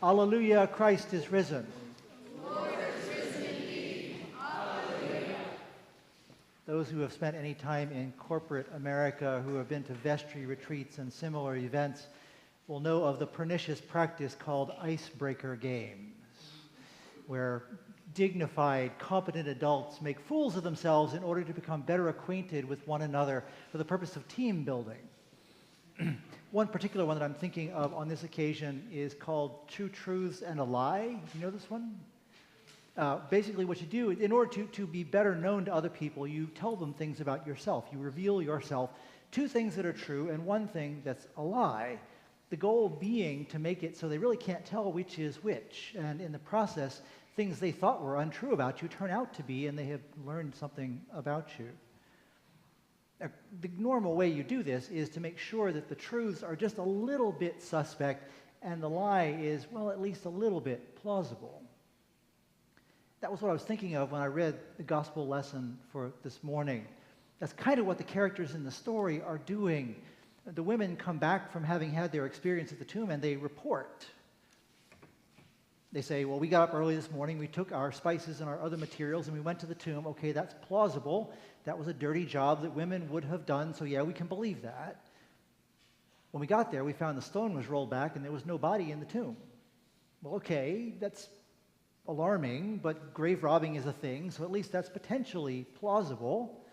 Alleluia, Christ is risen. Lord is risen indeed. Alleluia. Those who have spent any time in corporate America, who have been to vestry retreats and similar events, will know of the pernicious practice called icebreaker games, where dignified, competent adults make fools of themselves in order to become better acquainted with one another for the purpose of team building. One particular one that I'm thinking of on this occasion is called Two Truths and a Lie. You know this one? Basically what you do, in order to be better known to other people, you tell them things about yourself. You reveal yourself, two things that are true and one thing that's a lie. The goal being to make it so they really can't tell which is which. And in the process, things they thought were untrue about you turn out to be, and they have learned something about you. The normal way you do this is to make sure that the truths are just a little bit suspect and the lie is, well, at least a little bit plausible. That was what I was thinking of when I read the gospel lesson for this morning. That's kind of what the characters in the story are doing. The women come back from having had their experience at the tomb and they report. They say, well, we got up early this morning, we took our spices and our other materials and we went to the tomb. Okay, that's plausible. That was a dirty job that women would have done, so yeah, we can believe that. When we got there, we found the stone was rolled back and there was no body in the tomb. Well, okay, that's alarming, but grave robbing is a thing, so at least that's potentially plausible.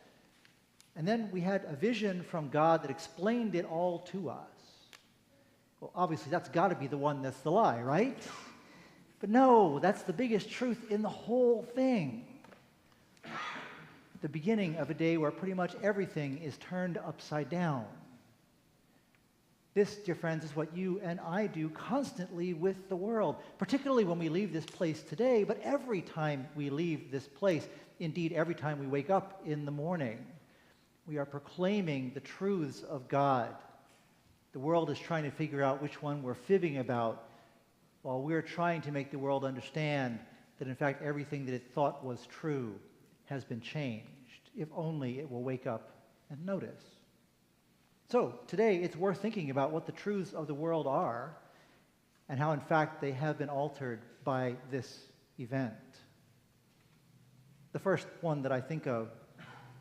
And then we had a vision from God that explained it all to us. Well, obviously, that's got to be the one that's the lie, right? But no, that's the biggest truth in the whole thing. The beginning of a day where pretty much everything is turned upside down. This, dear friends, is what you and I do constantly with the world, particularly when we leave this place today, but every time we leave this place, indeed every time we wake up in the morning, we are proclaiming the truths of God. The world is trying to figure out which one we're fibbing about, while we're trying to make the world understand that in fact everything that it thought was true has been changed, if only it will wake up and notice. So today it's worth thinking about what the truths of the world are and how in fact they have been altered by this event. The first one that I think of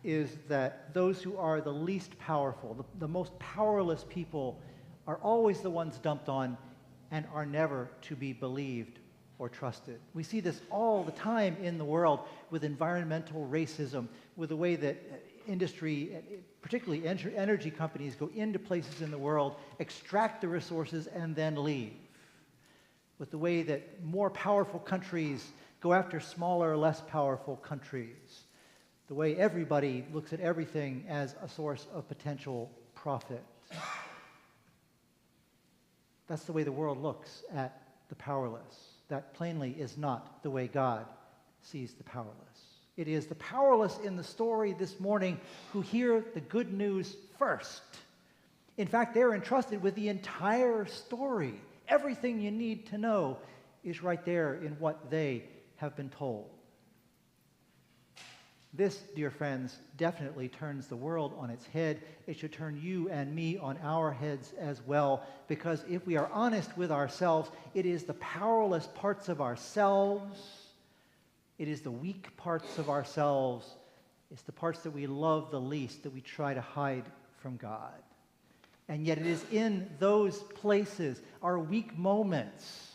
is that those who are the least powerful, the most powerless people, are always the ones dumped on and are never to be believed or trusted. We see this all the time in the world with environmental racism, with the way that industry, particularly energy companies, go into places in the world, extract the resources, and then leave. With the way that more powerful countries go after smaller, less powerful countries. The way everybody looks at everything as a source of potential profit. That's the way the world looks at the powerless. That plainly is not the way God sees the powerless. It is the powerless in the story this morning who hear the good news first. In fact, they're entrusted with the entire story. Everything you need to know is right there in what they have been told. This, dear friends, definitely turns the world on its head. It should turn you and me on our heads as well, because if we are honest with ourselves, it is the powerless parts of ourselves, it is the weak parts of ourselves, it's the parts that we love the least that we try to hide from God. And yet it is in those places, our weak moments,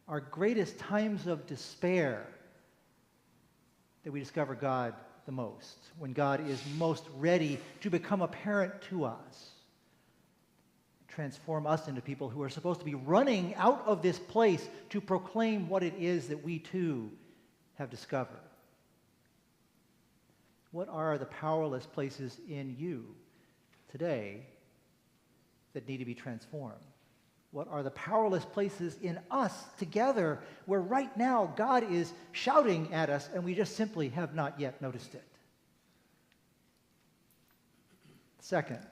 our greatest times of despair, that we discover God the most, when God is most ready to become apparent to us, transform us into people who are supposed to be running out of this place to proclaim what it is that we too have discovered. What are the powerless places in you today that need to be transformed? What are the powerless places in us together where right now God is shouting at us and we just simply have not yet noticed it? Second, do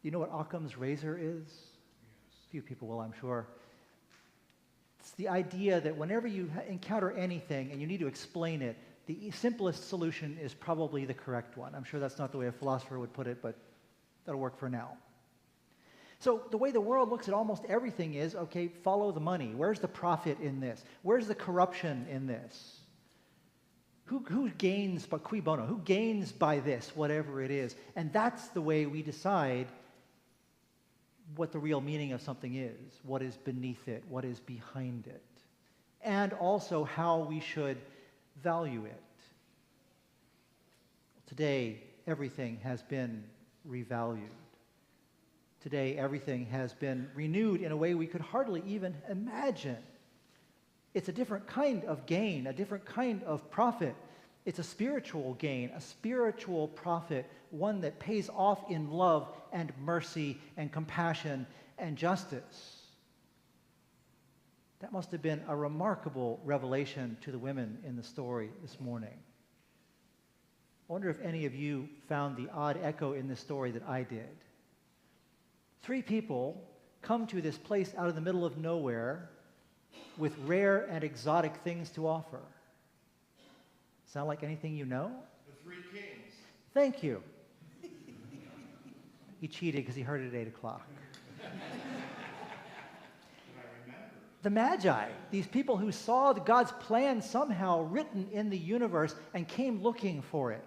you know what Occam's razor is? Yes. Few people will, I'm sure. It's the idea that whenever you encounter anything and you need to explain it, the simplest solution is probably the correct one. I'm sure that's not the way a philosopher would put it, but that'll work for now. So the way the world looks at almost everything is, okay, follow the money. Where's the profit in this? Where's the corruption in this? Who gains, but cui bono? Who gains by this, whatever it is? And that's the way we decide what the real meaning of something is, what is beneath it, what is behind it, and also how we should value it. Today, everything has been revalued. Today, everything has been renewed in a way we could hardly even imagine. It's a different kind of gain, a different kind of profit. It's a spiritual gain, a spiritual profit, one that pays off in love and mercy and compassion and justice. That must have been a remarkable revelation to the women in the story this morning. I wonder if any of you found the odd echo in this story that I did. 3 people come to this place out of the middle of nowhere with rare and exotic things to offer. Sound like anything you know? The 3 kings. Thank you. He cheated because he heard it at 8 o'clock. The Magi, these people who saw God's plan somehow written in the universe and came looking for it.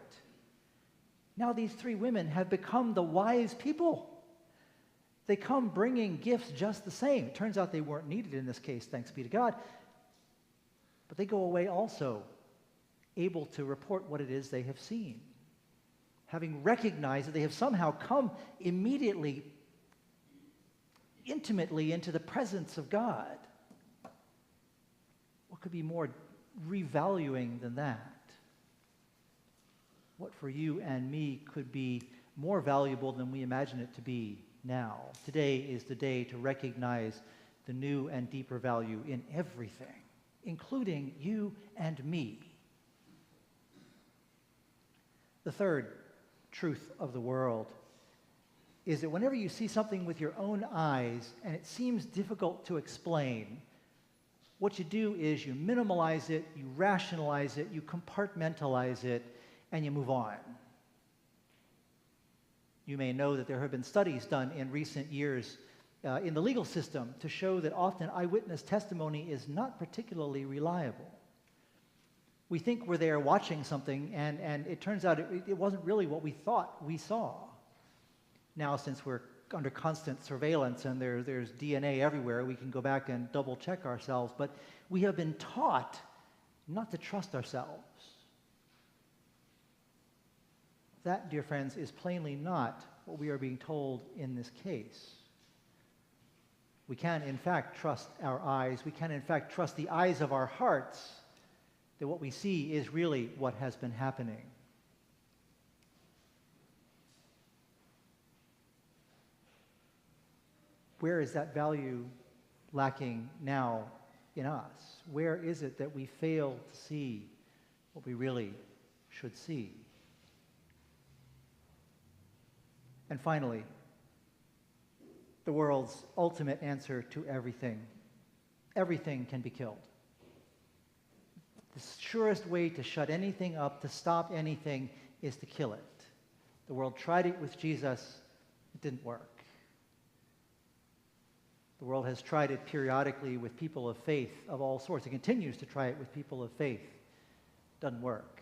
Now these 3 women have become the wise people. They come bringing gifts just the same. It turns out they weren't needed in this case, thanks be to God. But they go away also able to report what it is they have seen, having recognized that they have somehow come immediately, intimately into the presence of God. What could be more revaluing than that? What for you and me could be more valuable than we imagine it to be now? Today is the day to recognize the new and deeper value in everything, including you and me. The third truth of the world is that whenever you see something with your own eyes and it seems difficult to explain, what you do is you minimalize it, you rationalize it, you compartmentalize it, and you move on. You may know that there have been studies done in recent years in the legal system to show that often eyewitness testimony is not particularly reliable. We think we're there watching something, and it turns out it wasn't really what we thought we saw. Now, since we're under constant surveillance and there's DNA everywhere, we can go back and double-check ourselves, but we have been taught not to trust ourselves. That, dear friends, is plainly not what we are being told in this case. We can, in fact, trust our eyes. We can, in fact, trust the eyes of our hearts that what we see is really what has been happening. Where is that value lacking now in us? Where is it that we fail to see what we really should see? And finally, the world's ultimate answer to everything. Everything can be killed. The surest way to shut anything up, to stop anything, is to kill it. The world tried it with Jesus. It didn't work. The world has tried it periodically with people of faith of all sorts. It continues to try it with people of faith. It doesn't work.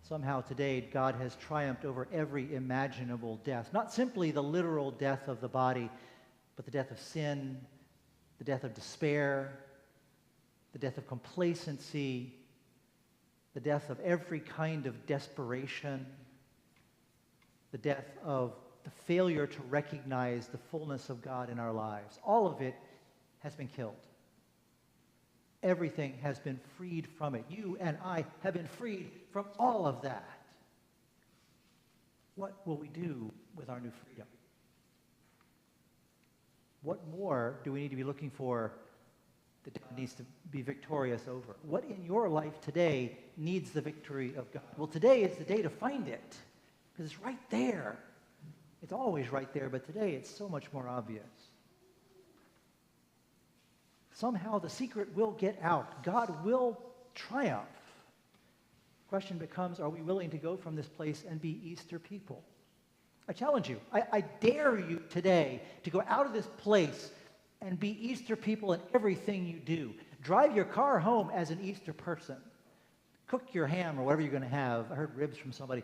Somehow today, God has triumphed over every imaginable death. Not simply the literal death of the body, but the death of sin, the death of despair, the death of complacency, the death of every kind of desperation, the death of the failure to recognize the fullness of God in our lives. All of it has been killed. Everything has been freed from it. You and I have been freed from all of that. What will we do with our new freedom? What more do we need to be looking for that God needs to be victorious over? What in your life today needs the victory of God? Well, today is the day to find it, because it's right there. It's always right there, but today it's so much more obvious. Somehow the secret will get out. God will triumph. The question becomes, are we willing to go from this place and be Easter people? I challenge you. I dare you today to go out of this place and be Easter people in everything you do. Drive your car home as an Easter person. Cook your ham or whatever you're going to have. I heard ribs from somebody.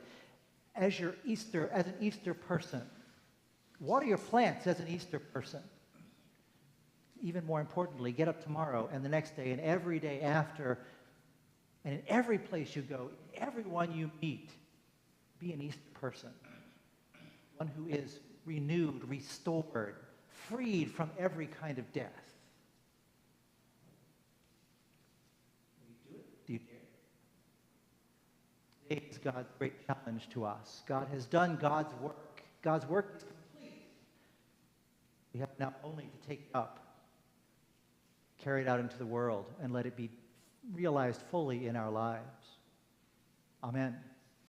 As an Easter person. Water your plants as an Easter person. Even more importantly, get up tomorrow and the next day and every day after, and in every place you go, everyone you meet, be an Easter person. One who is renewed, restored, freed from every kind of death. Will you do it? Do you dare? Today is God's great challenge to us. God has done God's work. God's work is complete. We have now only to take it up, carry it out into the world, and let it be realized fully in our lives. Amen.